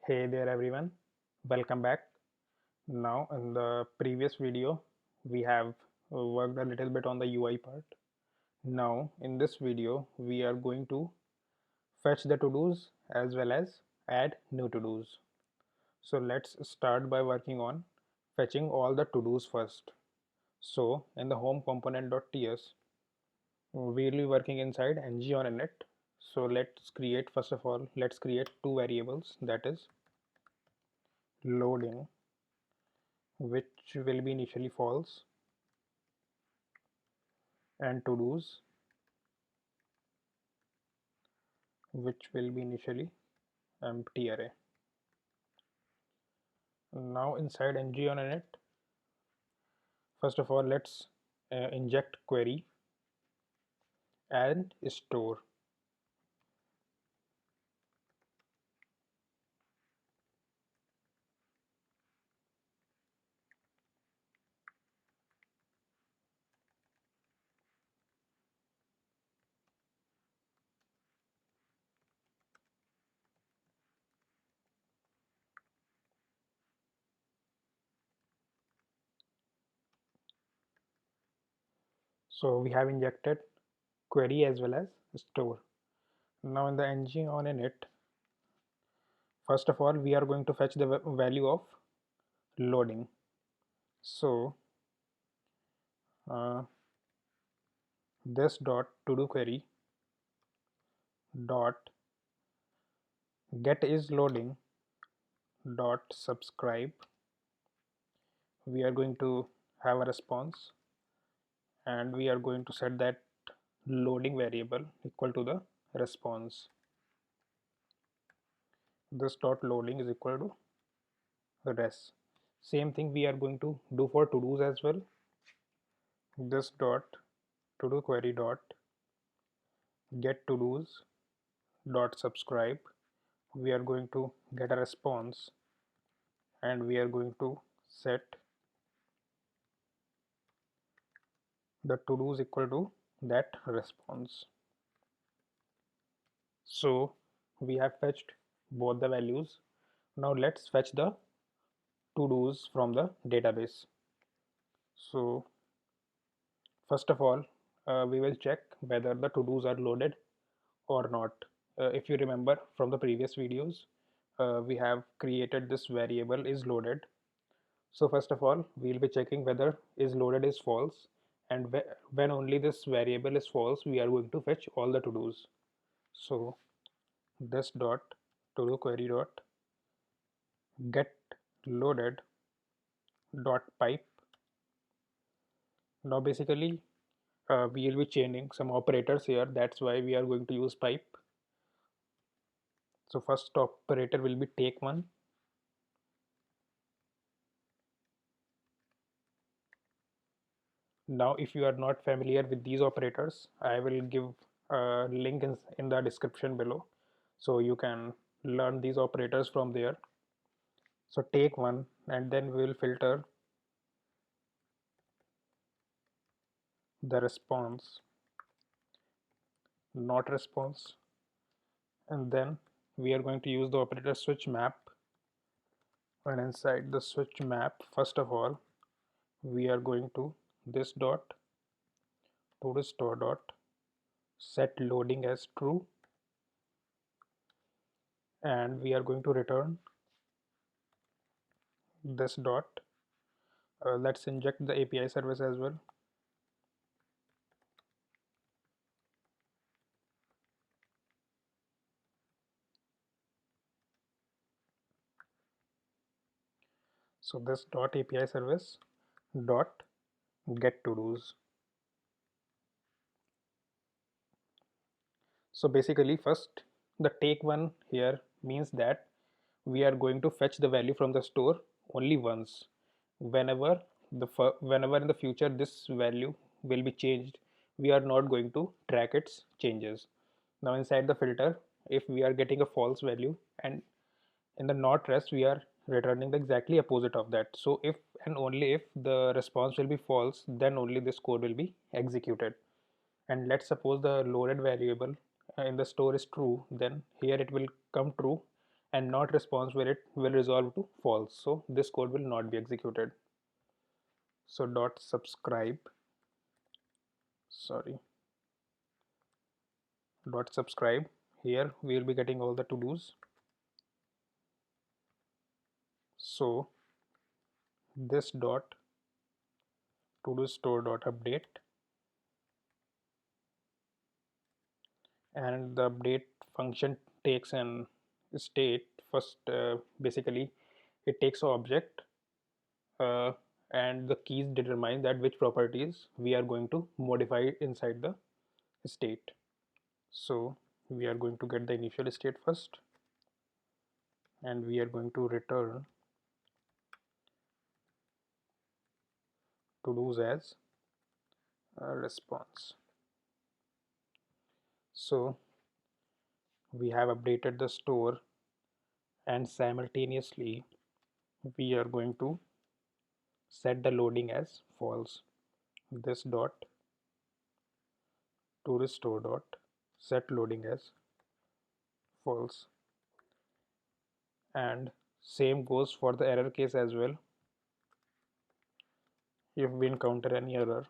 Hey there everyone, welcome back. Now in the previous video we have worked a little bit on the UI part. Now in this video we are going to fetch the to-dos as well as add new to-dos. So let's start by working on fetching all the to-dos first. So in the home component.ts we'll be working inside ng on init. So let's create, first of all let's create two variables, that is loading, which will be initially false, and to-dos, which will be initially empty array. Now inside ng on init, first of all let's inject query and store. So we have injected query as well as store. Now in the ng on init, first of all we are going to fetch the value of loading. So uh, this dot to do query dot get is loading dot subscribe. We are going to have a response and we are going to set that loading variable equal to the response. This dot loading is equal to res. Same thing we are going to do for to do's as well. This dot to do query dot get to do's dot subscribe. We are going to get a response and we are going to set the to do's equal to that response. So we have fetched both the values. Now let's fetch the to-dos from the database. So first of all we will check whether the to-dos are loaded or not. If you remember from the previous videos, we have created this variable is loaded. So first of all we'll be checking whether is loaded is false, and when only this variable is false we are going to fetch all the to-dos. So this dot to do query dot get loaded dot pipe. Now basically we will be chaining some operators here, that's why we are going to use pipe. So first operator will be take one. Now if you are not familiar with these operators, I will give a link in the description below, so you can learn these operators from there. So take one, and then we will filter the response, not response, and then we are going to use the operator switch map. And inside the switch map, first of all we are going to this dot to the store dot set loading as true, and we are going to return this dot. Let's inject the API service as well. So this dot API service dot get to do's. So basically first the take one here means that we are going to fetch the value from the store only once. Whenever whenever in the future this value will be changed, we are not going to track its changes. Now inside the filter, if we are getting a false value, and in the not rest we are returning the exactly opposite of that. So if and only if the response will be false, then only this code will be executed. And let's suppose the loaded variable in the store is true, then here it will come true, and not response where it will resolve to false. So this code will not be executed. So dot subscribe, sorry, dot subscribe. Here we will be getting all the to dos. So this dot to do store dot update, and the update function takes an state first. Basically it takes an object, uh, and the keys determine that which properties we are going to modify inside the state. So we are going to get the initial state first, and we are going to return to do's as a response. So we have updated the store, and simultaneously we are going to set the loading as false. This dot to restore dot set loading as false, and same goes for the error case as well. If we encounter any error,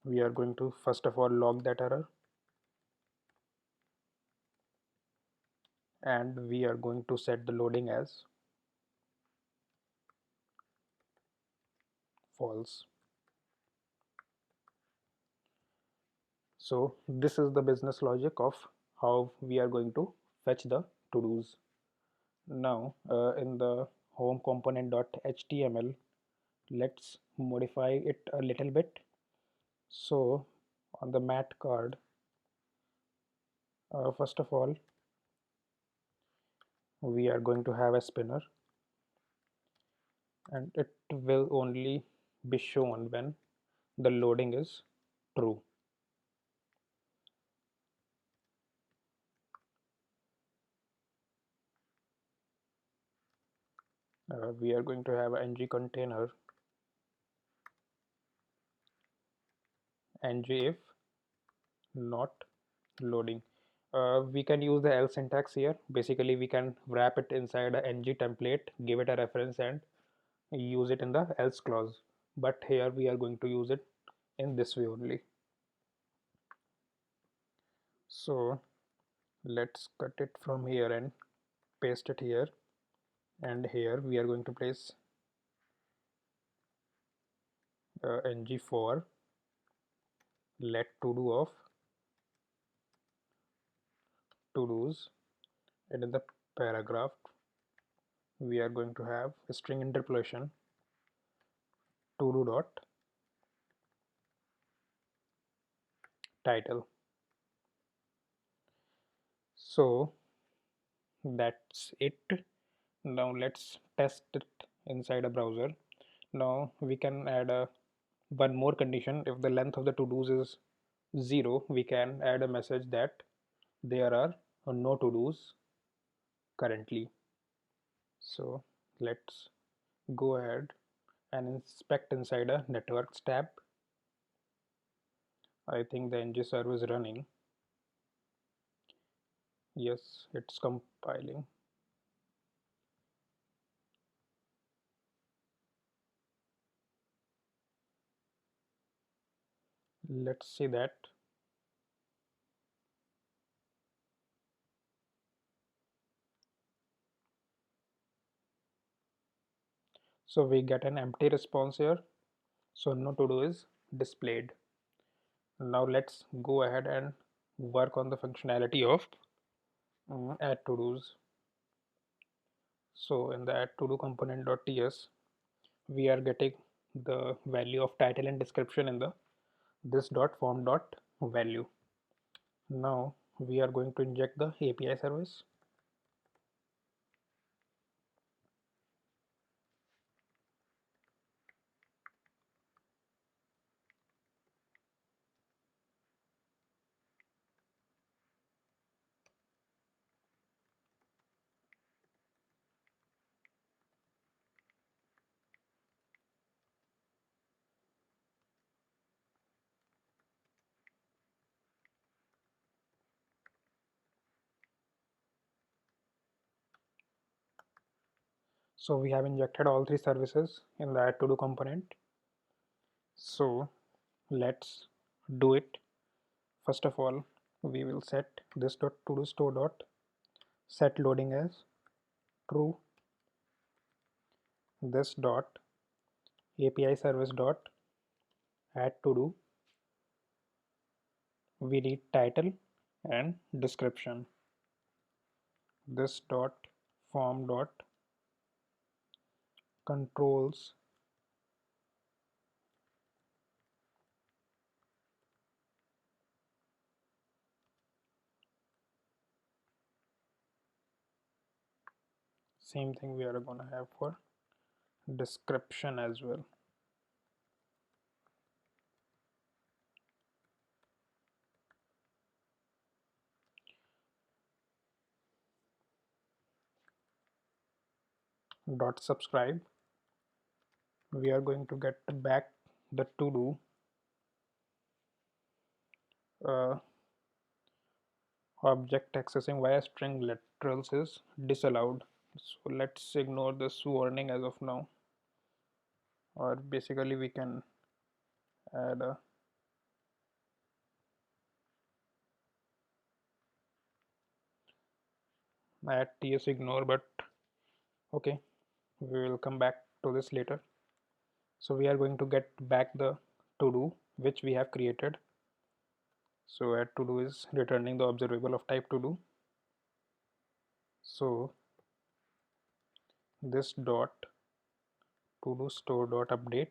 we are going to first of all log that error, and we are going to set the loading as false. So this is the business logic of how we are going to fetch the to-dos. Now in the home component.html, let's modify it a little bit. So on the mat card, first of all we are going to have a spinner, and it will only be shown when the loading is true. We are going to have an ng container, ng if not loading. We can use the else syntax here. Basically we can wrap it inside a ng template, give it a reference, and use it in the else clause, but here we are going to use it in this way only. So let's cut it from here and paste it here, and here we are going to place ng for let to do of to dos, and in the paragraph we are going to have a string interpolation to do dot title. So that's it. Now let's test it inside a browser. Now we can add a one more condition. If the length of the to-dos is 0, we can add a message that there are no to-dos currently. So let's go ahead and inspect inside a networks tab. I think the ng server is running. Yes, it's compiling. Let's see that. So we get an empty response here. So no to do is displayed. Now let's go ahead and work on the functionality of add to dos. So in the add to do component.ts, we are getting the value of title and description in the this dot form dot value. Now we are going to inject the API service. So we have injected all three services in the add to do component. So let's do it. First of all, we will set this dot to do store dot set loading as true. This dot API service dot add to do. We need title and description. This dot form dot controls same thing we are going to have for description as well. Dot subscribe, we are going to get back the to do object accessing via string literals is disallowed. So let's ignore this warning as of now, or basically we can add a add ts ignore, but okay, we will come back to this later. So we are going to get back the to do which we have created. So add to do is returning the observable of type to do. So this dot to do store dot update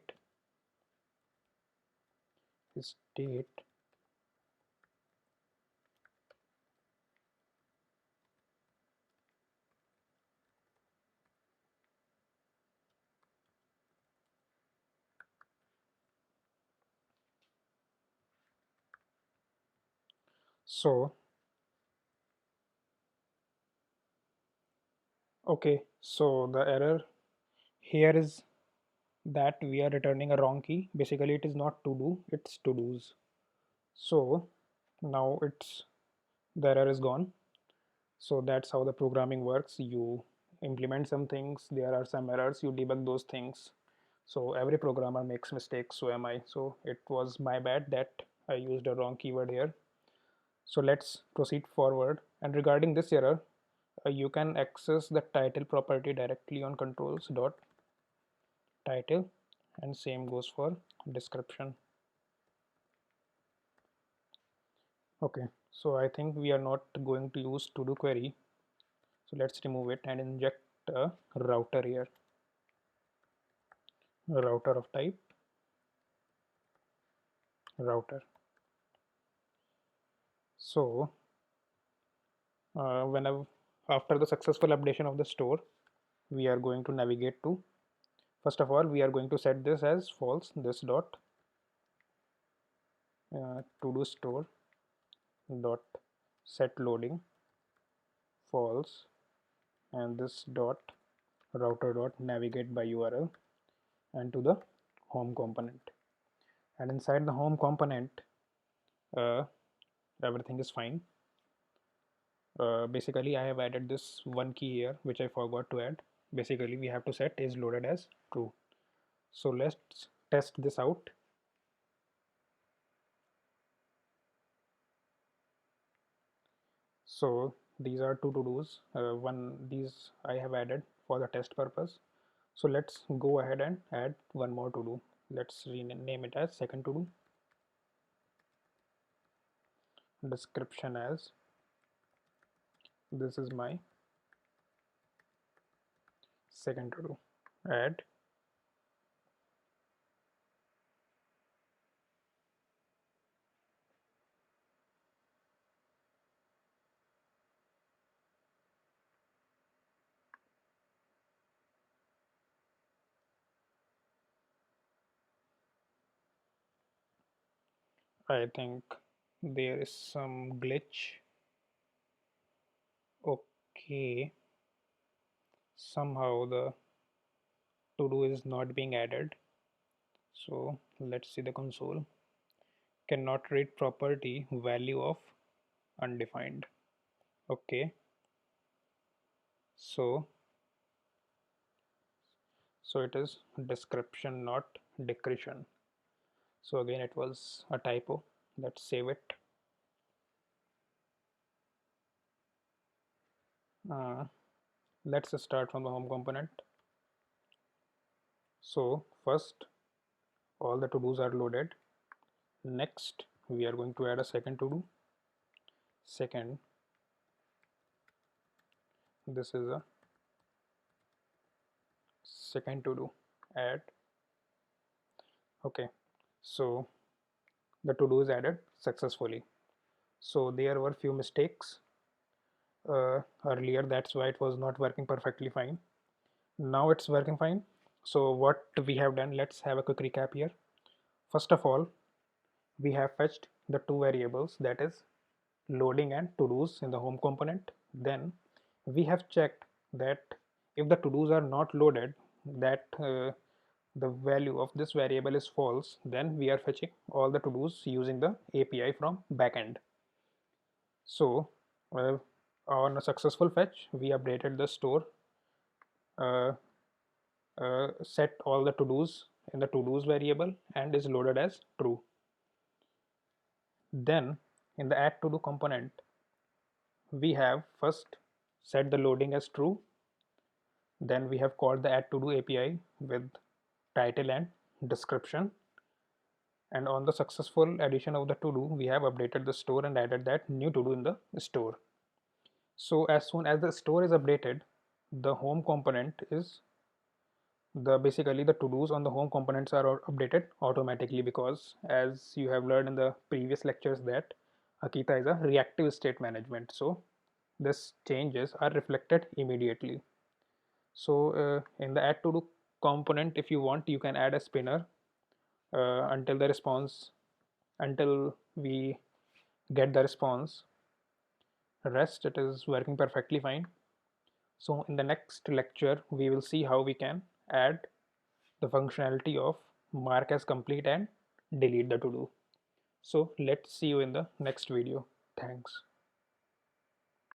state so okay, so the error here is that we are returning a wrong key. Basically it is not to do, it's to do's. So now it's the error is gone. So that's how the programming works. You implement some things, there are some errors, you debug those things. So every programmer makes mistakes, so am I. So it was my bad that I used a wrong keyword here. So let's proceed forward. And regarding this error, you can access the title property directly on controls dot title, and same goes for description. Okay, so I think we are not going to use to do query, so let's remove it and inject a router here, a router of type router. So whenever after the successful updation of the store, we are going to navigate to, first of all we are going to set this as false, this dot to do store dot set loading false, and this dot router dot navigate by URL and to the home component. And inside the home component, uh, everything is fine. Basically I have added this one key here which I forgot to add. Basically we have to set is loaded as true. So let's test this out. So these are two to-dos. One these I have added for the test purpose. So let's go ahead and add one more to do. Let's rename it as second to do. Description as this is my second to do. Add I think there is some glitch. Okay, somehow the to do is not being added. So let's see the console. Cannot read property value of undefined. Okay, so So it is description, not decretion. So again it was a typo. Let's save it. Let's start from the home component. So first all the to-dos are loaded. Next we are going to add a second to-do. Second, this is a second to-do, add. Okay, so the to-do is added successfully. So there were few mistakes earlier, that's why it was not working perfectly fine. Now it's working fine. So what we have done, let's have a quick recap here. First of all, we have fetched the two variables, that is loading and to-dos in the home component. Then we have checked that if the to-dos are not loaded, that the value of this variable is false, then we are fetching all the to-dos using the API from backend. So on a successful fetch, we updated the store, uh, set all the to-dos in the to-dos variable and is loaded as true. Then in the add to-do component, we have first set the loading as true. Then we have called the add to do API with title and description. And on the successful addition of the to do, we have updated the store and added that new to do in the store. So as soon as the store is updated, the home component is basically the to dos on the home components are updated automatically, because as you have learned in the previous lectures that Akita is a reactive state management. So this changes are reflected immediately. So in the add to do component, if you want, you can add a spinner until the response, until we get the response. Rest, it is working perfectly fine. So in the next lecture, we will see how we can add the functionality of mark as complete and delete the to do. So let's see you in the next video. Thanks.